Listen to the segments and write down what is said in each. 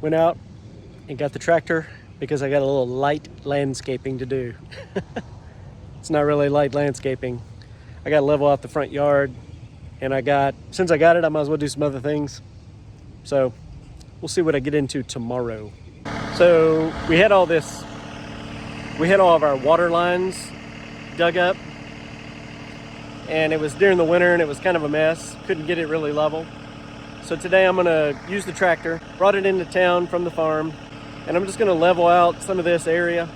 went out and got the tractor because I got a little light landscaping to do. It's not really light landscaping. I got to level out the front yard, and since I got it, I might as well do some other things. So we'll see what I get into tomorrow. So we had all of our water lines dug up, and it was during the winter and it was kind of a mess. Couldn't get it really level. So today I'm gonna use the tractor, brought it into town from the farm, and I'm just gonna level out some of this area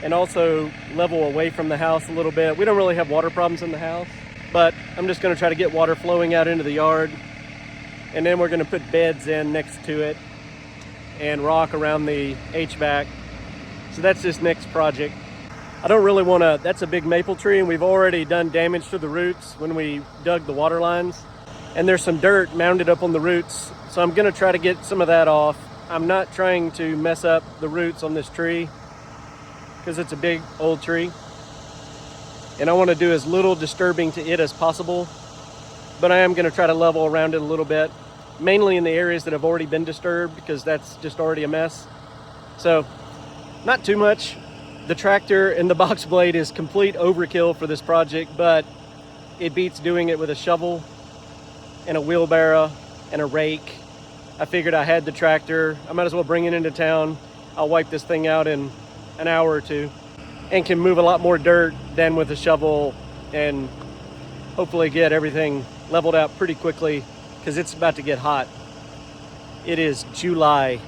and also level away from the house a little bit. We don't really have water problems in the house, but I'm just gonna try to get water flowing out into the yard, and then we're gonna put beds in next to it and rock around the HVAC. So that's this next project. I don't really wanna, that's a big maple tree, and we've already done damage to the roots when we dug the water lines. And there's some dirt mounded up on the roots, so I'm gonna try to get some of that off. I'm not trying to mess up the roots on this tree because it's a big old tree, and I want to do as little disturbing to it as possible, but I am going to try to level around it a little bit, mainly in the areas that have already been disturbed because that's just already a mess. So not too much. The tractor and the box blade is complete overkill for this project, but it beats doing it with a shovel and a wheelbarrow and a rake. I figured I had the tractor, I might as well bring it into town. I'll wipe this thing out in an hour or two and can move a lot more dirt than with a shovel, and hopefully get everything leveled out pretty quickly because it's about to get hot. It is July.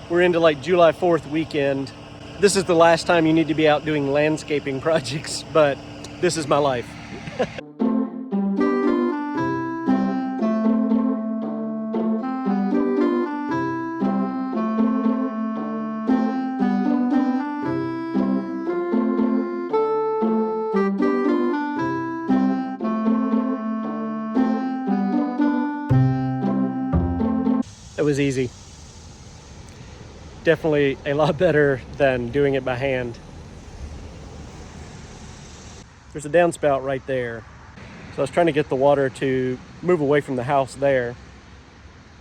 We're into like July 4th weekend. This is the last time you need to be out doing landscaping projects, but this is my life. It was easy. Definitely a lot better than doing it by hand. There's a downspout right there. So I was trying to get the water to move away from the house there,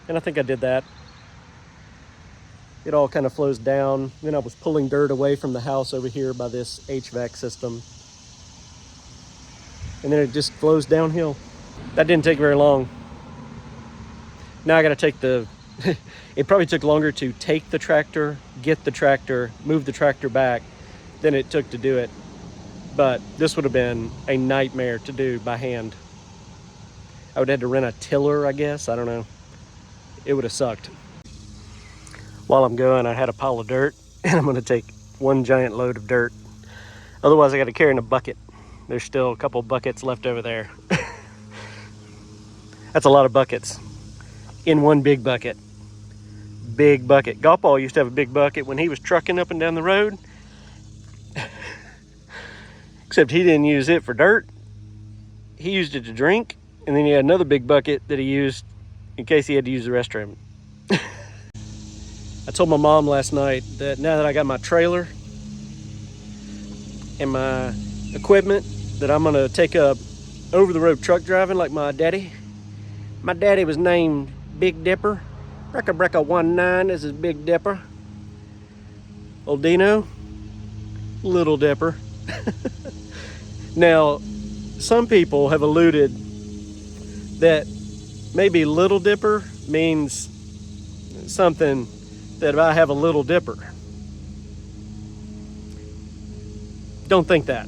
and I think I did that. It all kind of flows down. Then I was pulling dirt away from the house over here by this HVAC system, and then it just flows downhill. That didn't take very long. Now I got to take it probably took longer to take the tractor, get the tractor, move the tractor back than it took to do it. But this would have been a nightmare to do by hand. I would have had to rent a tiller, I guess. I don't know. It would have sucked. While I'm going, I had a pile of dirt, and I'm going to take one giant load of dirt. Otherwise, I got to carry in a bucket. There's still a couple buckets left over there. That's a lot of buckets in one big bucket. Big bucket. Golf Ball used to have a big bucket when he was trucking up and down the road. Except he didn't use it for dirt. He used it to drink, and then he had another big bucket that he used in case he had to use the restroom. I told my mom last night that now that I got my trailer and my equipment, that I'm gonna take up over-the-road truck driving like my daddy. My daddy was named Big Dipper. Brecka 19 is his Big Dipper. Old Dino, Little Dipper. Now, some people have alluded that maybe Little Dipper means something that if I have a Little Dipper. Don't think that.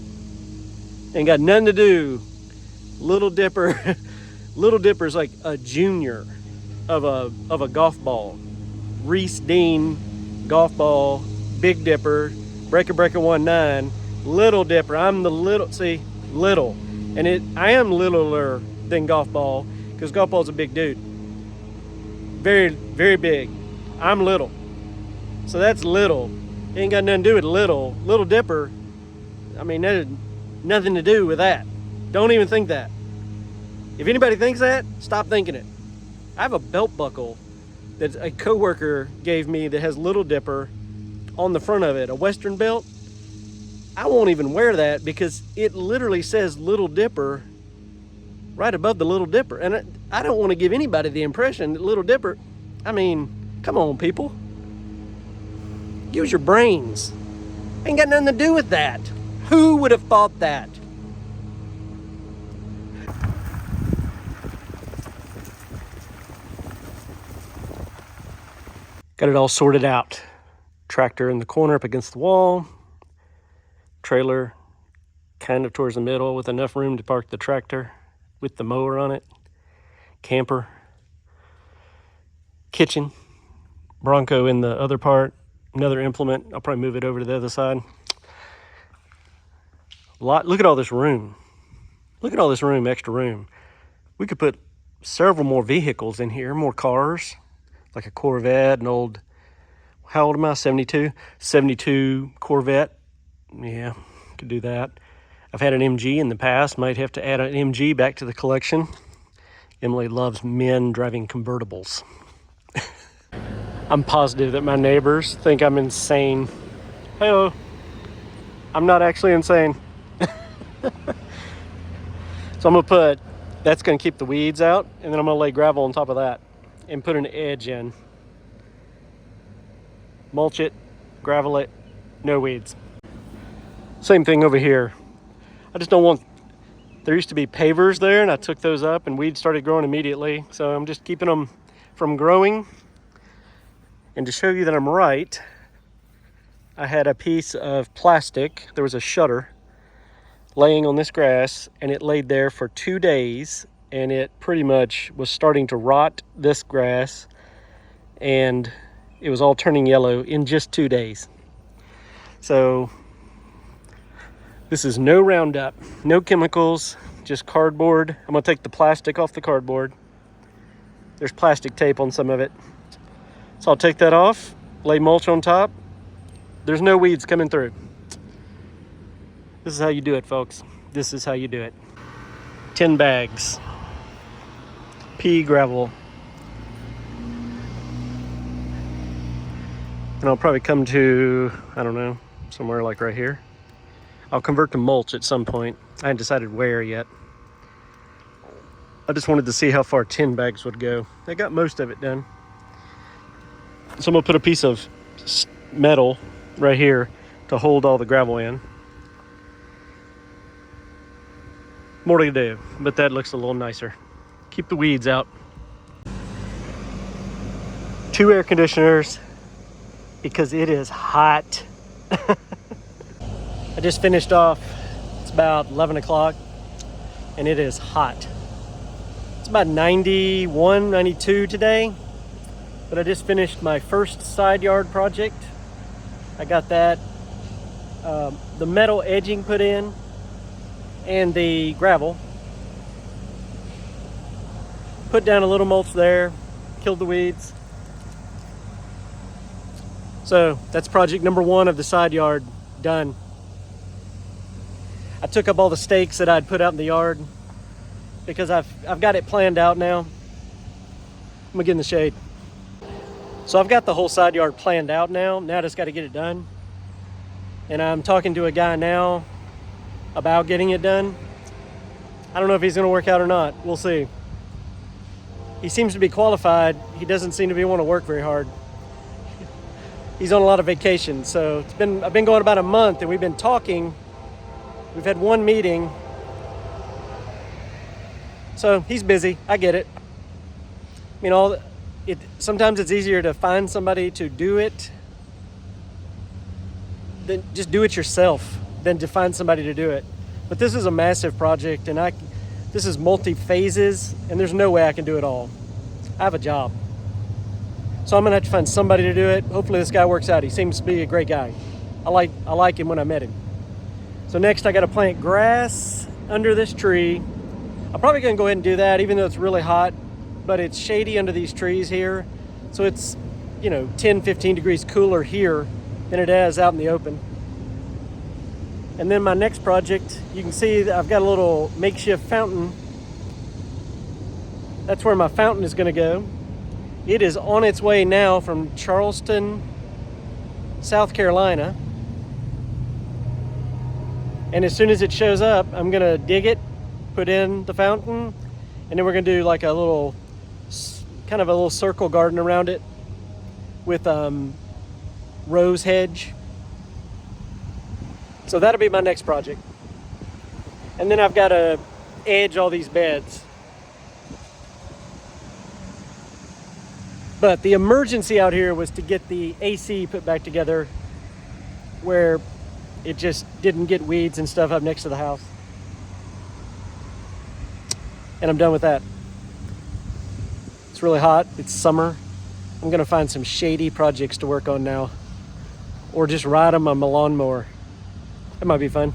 Ain't got nothing to do. Little Dipper, Little Dipper's like a junior of a golf ball. Reese Dean, golf ball, Big Dipper, Brecka 19, Little Dipper. I'm the little, see, little. And I am littler than golf ball because golf ball's a big dude. Very, very big. I'm little. So that's little. It ain't got nothing to do with little. Little Dipper, I mean, that has nothing to do with that. Don't even think that. If anybody thinks that, stop thinking it. I have a belt buckle that a coworker gave me that has Little Dipper on the front of it, a Western belt. I won't even wear that because it literally says Little Dipper right above the Little Dipper. And I don't want to give anybody the impression that Little Dipper, I mean, Come on, people. Use your brains. Ain't got nothing to do with that. Who would have thought that? Got it all sorted out. Tractor in the corner up against the wall. Trailer kind of towards the middle with enough room to park the tractor with the mower on it. Camper. Kitchen. Bronco in the other part. Another implement. I'll probably move it over to the other side. Look at all this room. Look at all this room, extra room. We could put several more vehicles in here, more cars, like a Corvette, an old, how old am I, 72? 72 Corvette. Yeah, could do that. I've had an MG in the past, might have to add an MG back to the collection. Emily loves men driving convertibles. I'm positive that my neighbors think I'm insane. Hello. I'm not actually insane. So I'm gonna that's gonna keep the weeds out, and then I'm gonna lay gravel on top of that and put an edge in. Mulch it, gravel it, no weeds. Same thing over here. I just don't want, there used to be pavers there and I took those up and weeds started growing immediately. So I'm just keeping them from growing. And to show you that I'm right, I had a piece of plastic, there was a shutter laying on this grass, and it laid there for 2 days, and it pretty much was starting to rot this grass, and it was all turning yellow in just 2 days. So this is no Roundup, no chemicals, just cardboard. I'm gonna take the plastic off the cardboard. There's plastic tape on some of it. So I'll take that off, lay mulch on top. There's no weeds coming through. This is how you do it, folks. This is how you do it. 10 bags. Pea gravel. And I'll probably come to, I don't know, somewhere like right here. I'll convert to mulch at some point. I haven't decided where yet. I just wanted to see how far 10 bags would go. I got most of it done. So I'm gonna put a piece of metal right here to hold all the gravel in. More to do, but that looks a little nicer. Keep the weeds out. 2 air conditioners because it is hot. I just finished off, it's about 11 o'clock and it is hot. It's about 91, 92 today, but I just finished my first side yard project. I got that, the metal edging put in and the gravel. Put down a little mulch there, killed the weeds. So that's project number 1 of the side yard done. I took up all the stakes that I'd put out in the yard because I've got it planned out now. I'm gonna get in the shade. So I've got the whole side yard planned out now. Now I just got to get it done. And I'm talking to a guy now about getting it done. I don't know if he's gonna work out or not. We'll see. He seems to be qualified. He doesn't seem to be want to work very hard. He's on a lot of vacation. So I've been going about a month and we've been talking. We've had 1 meeting. So he's busy, I get it. You know, sometimes it's easier to find somebody to do it than just do it yourself than to find somebody to do it. But this is a massive project and this is multi-phases and there's no way I can do it all. I have a job. So I'm gonna have to find somebody to do it. Hopefully this guy works out. He seems to be a great guy. I like him when I met him. So next I gotta plant grass under this tree. I'm probably gonna go ahead and do that even though it's really hot, but it's shady under these trees here. So it's, 10, 15 degrees cooler here than it is out in the open. And then my next project, you can see that I've got a little makeshift fountain. That's where my fountain is gonna go. It is on its way now from Charleston, South Carolina. And as soon as it shows up, I'm gonna dig it, put in the fountain, and then we're gonna do like a little, kind of a little circle garden around it. with rose hedge. So that'll be my next project. And then I've got to edge all these beds. But the emergency out here was to get the AC put back together where it just didn't get weeds and stuff up next to the house. And I'm done with that. It's really hot, it's summer. I'm gonna find some shady projects to work on now, or just ride them on my lawnmower. That might be fun.